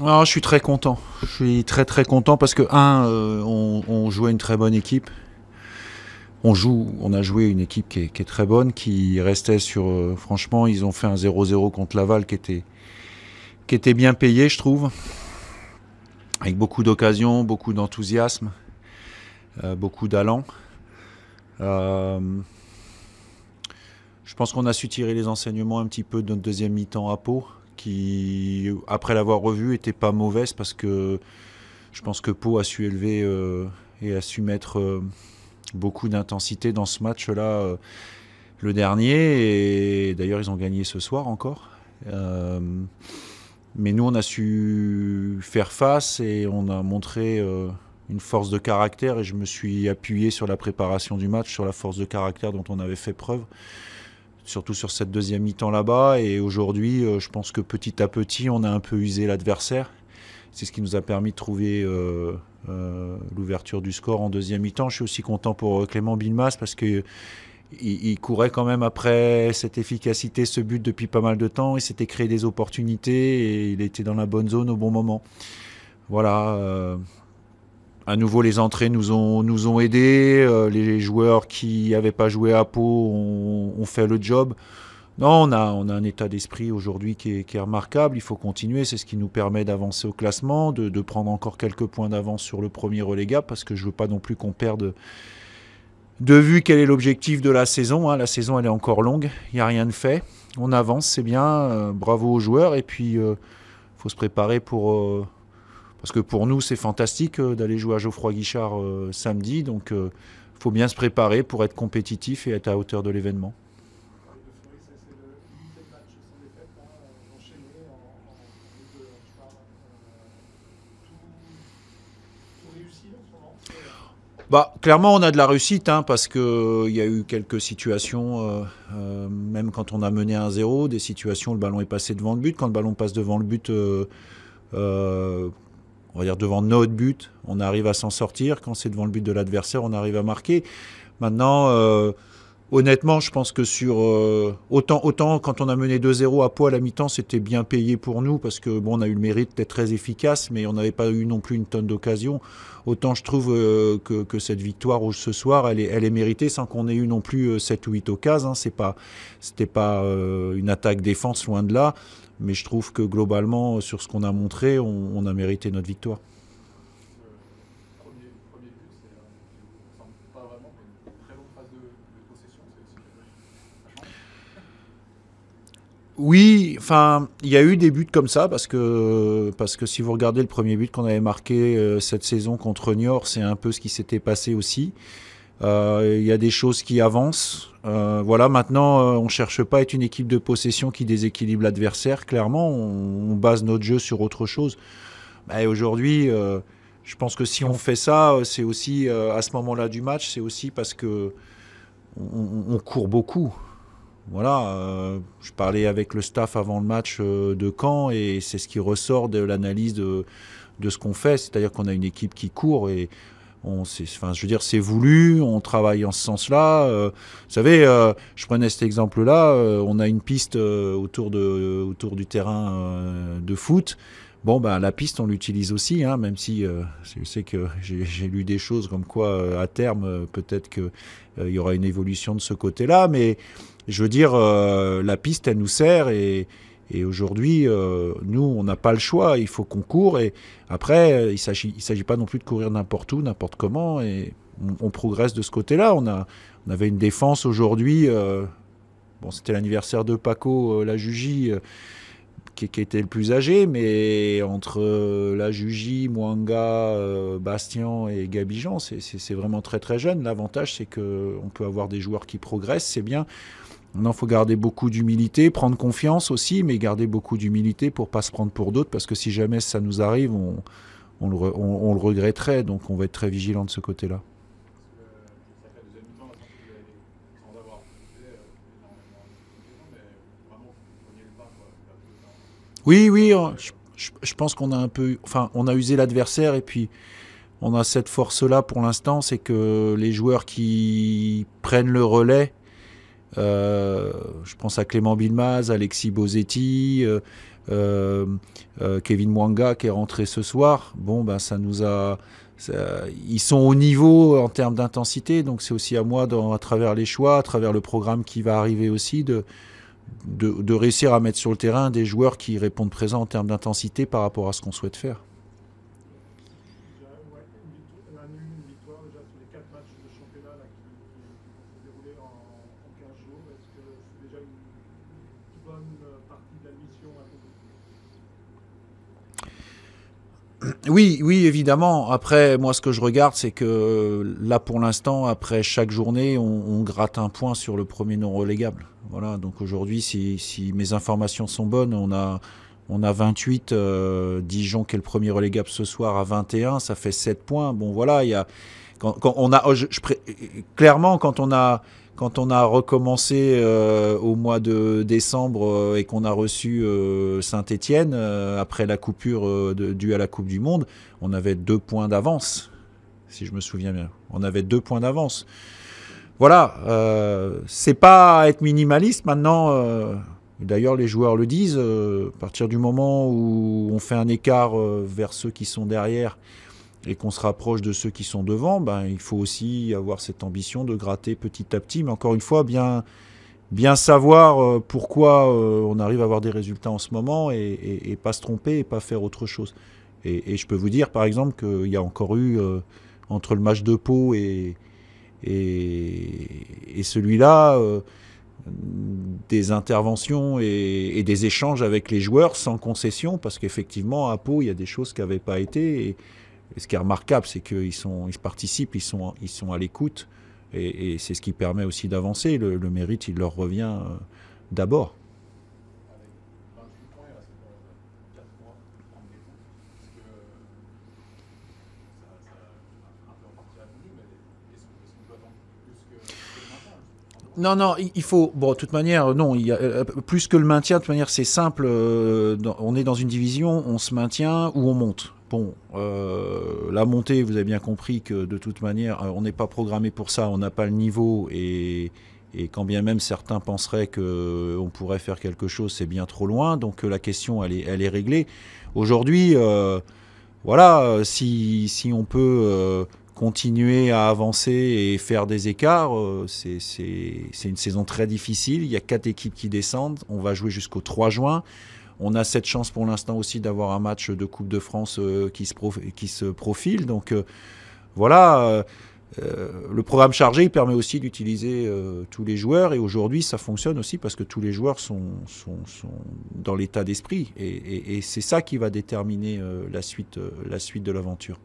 Ah, je suis très content. Je suis très très content parce que, on jouait une très bonne équipe. On a joué une équipe qui est très bonne, qui restait sur. Franchement, ils ont fait un 0-0 contre Laval qui était bien payé, je trouve, avec beaucoup d'occasions, beaucoup d'enthousiasme, beaucoup d'allant. Euh, je pense qu'on a su tirer les enseignements un petit peu de notre deuxième mi-temps à Pau, qui, après l'avoir revue, était pas mauvaise parce que je pense que Pau a su élever et a su mettre beaucoup d'intensité dans ce match-là, le dernier. Et d'ailleurs, ils ont gagné ce soir encore. Euh, mais nous, on a su faire face et on a montré une force de caractère. Et je me suis appuyé sur la préparation du match, sur la force de caractère dont on avait fait preuve, surtout sur cette deuxième mi-temps là-bas. Et aujourd'hui, je pense que petit à petit, on a un peu usé l'adversaire. C'est ce qui nous a permis de trouver l'ouverture du score en deuxième mi-temps. Je suis aussi content pour Clément Bilmas parce que il courait quand même après cette efficacité, ce but depuis pas mal de temps. Il s'était créé des opportunités et il était dans la bonne zone au bon moment. Voilà. À nouveau, les entrées nous ont aidés. Les joueurs qui n'avaient pas joué à Pau ont fait le job. Non, on a un état d'esprit aujourd'hui qui est remarquable. Il faut continuer. C'est ce qui nous permet d'avancer au classement, de prendre encore quelques points d'avance sur le premier relégable, parce que je ne veux pas non plus qu'on perde de vue quel est l'objectif de la saison. Hein. La saison, elle est encore longue. Il n'y a rien de fait. On avance, c'est bien. Bravo aux joueurs. Et puis, il faut se préparer pour. Parce que pour nous, c'est fantastique d'aller jouer à Geoffroy Guichard samedi. Donc, il faut bien se préparer pour être compétitif et être à hauteur de l'événement. Oui, c'est le huitième match sans défaite, là, enchaîné en Ligue 2, je parle. Tout réussi en ce moment. Bah, clairement, on a de la réussite, hein, parce qu'il y a eu quelques situations, même quand on a mené 1-0, des situations où le ballon est passé devant le but. Quand le ballon passe devant le but, euh, on va dire devant notre but, on arrive à s'en sortir. Quand c'est devant le but de l'adversaire, on arrive à marquer. Maintenant, honnêtement, je pense que sur autant quand on a mené 2-0 à Pau à la mi-temps, c'était bien payé pour nous parce que bon, on a eu le mérite d'être très efficace, mais on n'avait pas eu non plus une tonne d'occasions. Autant je trouve que cette victoire ce soir, elle est méritée sans qu'on ait eu non plus 7 ou 8 occasions. Hein. C'était pas une attaque-défense, loin de là. Mais je trouve que globalement, sur ce qu'on a montré, on a mérité notre victoire. Le premier but, ça ne semble pas vraiment, mais une très longue phase de possession, c'est aussi quelque chose qui ça change. Oui, enfin, il y a eu des buts comme ça parce que si vous regardez le premier but qu'on avait marqué cette saison contre Niort, c'est un peu ce qui s'était passé aussi. Il y a des choses qui avancent. Voilà, maintenant, on cherche pas à être une équipe de possession qui déséquilibre l'adversaire. Clairement, on base notre jeu sur autre chose. Bah, aujourd'hui, je pense que si on fait ça, c'est aussi à ce moment-là du match, c'est aussi parce que on court beaucoup. Voilà, je parlais avec le staff avant le match de Caen et c'est ce qui ressort de l'analyse de ce qu'on fait, c'est-à-dire qu'on a une équipe qui court et enfin, je veux dire, c'est voulu, on travaille en ce sens-là. Vous savez, je prenais cet exemple-là, on a une piste autour du terrain de foot. Bon, ben, la piste, on l'utilise aussi, hein, même si je sais que j'ai lu des choses comme quoi, à terme, peut-être qu'il y aura une évolution de ce côté-là, mais je veux dire, la piste, elle nous sert et aujourd'hui, nous, on n'a pas le choix. Il faut qu'on court. Et après, il s'agit pas non plus de courir n'importe où, n'importe comment. Et on progresse de ce côté-là. On avait une défense aujourd'hui. Bon, c'était l'anniversaire de Paco, la Jugie, qui était le plus âgé. Mais entre la Jugie, Mwanga, Bastien et Gabijan, c'est vraiment très très jeune. L'avantage, c'est qu'on peut avoir des joueurs qui progressent. C'est bien. Non, il faut garder beaucoup d'humilité, prendre confiance aussi, mais garder beaucoup d'humilité pour ne pas se prendre pour d'autres, parce que si jamais ça nous arrive, on le regretterait, donc on va être très vigilant de ce côté-là. Parce que c'est vrai que la deuxième mi-temps, on a senti que vous avez, sans avoir fait énormément d'occasions, mais vraiment vous preniez le pas, quoi. Pas tout le temps. Oui, Pas oui, mal de. je pense qu'on a un peu, enfin, on a usé l'adversaire et puis on a cette force-là pour l'instant, c'est que les joueurs qui prennent le relais Je pense à Clément Bilmaz, Alexis Bosetti, Kevin Mwanga qui est rentré ce soir. Bon, ben ça nous a, ils sont au niveau en termes d'intensité, donc c'est aussi à moi, à travers les choix, à travers le programme qui va arriver aussi, de réussir à mettre sur le terrain des joueurs qui répondent présents en termes d'intensité par rapport à ce qu'on souhaite faire. Une victoire déjà sur les 4 matchs de championnat là, qui vont se dérouler en 15 jours. Est-ce que c'est déjà une bonne partie de la mission accomplie? Oui, oui, évidemment. Après, moi, ce que je regarde, c'est que là, pour l'instant, après chaque journée, on gratte un point sur le premier non relégable. Voilà. Donc aujourd'hui, si mes informations sont bonnes, on a 28, Dijon qui est le premier relégable ce soir à 21, ça fait 7 points. Bon, voilà, il y a quand on a clairement quand on a recommencé au mois de décembre et qu'on a reçu Saint-Étienne après la coupure due à la Coupe du Monde, on avait 2 points d'avance, si je me souviens bien. On avait 2 points d'avance. Voilà, c'est pas être minimaliste maintenant. D'ailleurs, les joueurs le disent. À partir du moment où on fait un écart vers ceux qui sont derrière et qu'on se rapproche de ceux qui sont devant, ben, il faut aussi avoir cette ambition de gratter petit à petit. Mais encore une fois, bien savoir pourquoi on arrive à avoir des résultats en ce moment et pas se tromper et pas faire autre chose. Et je peux vous dire, par exemple, qu'il y a encore eu, entre le match de Pau et celui-là, des interventions et des échanges avec les joueurs sans concession, parce qu'effectivement, à Pau, il y a des choses qui n'avaient pas été. Et ce qui est remarquable, c'est qu'ils participent, ils sont à l'écoute, et c'est ce qui permet aussi d'avancer. Le mérite, il leur revient d'abord. Avec 28 points, il reste 4 mois pour prendre des points. Est-ce que ça un peu en partie répondu, mais est-ce qu'on peut attendre plus que le maintien? Non, non, il faut. Bon, de toute manière, non. Il y a, plus que le maintien, de toute manière, c'est simple. On est dans une division, on se maintient ou on monte. Bon, la montée, vous avez bien compris que de toute manière, on n'est pas programmé pour ça. On n'a pas le niveau et quand bien même certains penseraient qu'on pourrait faire quelque chose, c'est bien trop loin. Donc la question, elle est réglée. Aujourd'hui, voilà, si on peut continuer à avancer et faire des écarts, c'est une saison très difficile. Il y a 4 équipes qui descendent. On va jouer jusqu'au 3 juin. On a cette chance pour l'instant aussi d'avoir un match de Coupe de France qui se profile. Donc voilà, le programme chargé il permet aussi d'utiliser tous les joueurs. Et aujourd'hui, ça fonctionne aussi parce que tous les joueurs sont dans l'état d'esprit. Et c'est ça qui va déterminer la suite de l'aventure.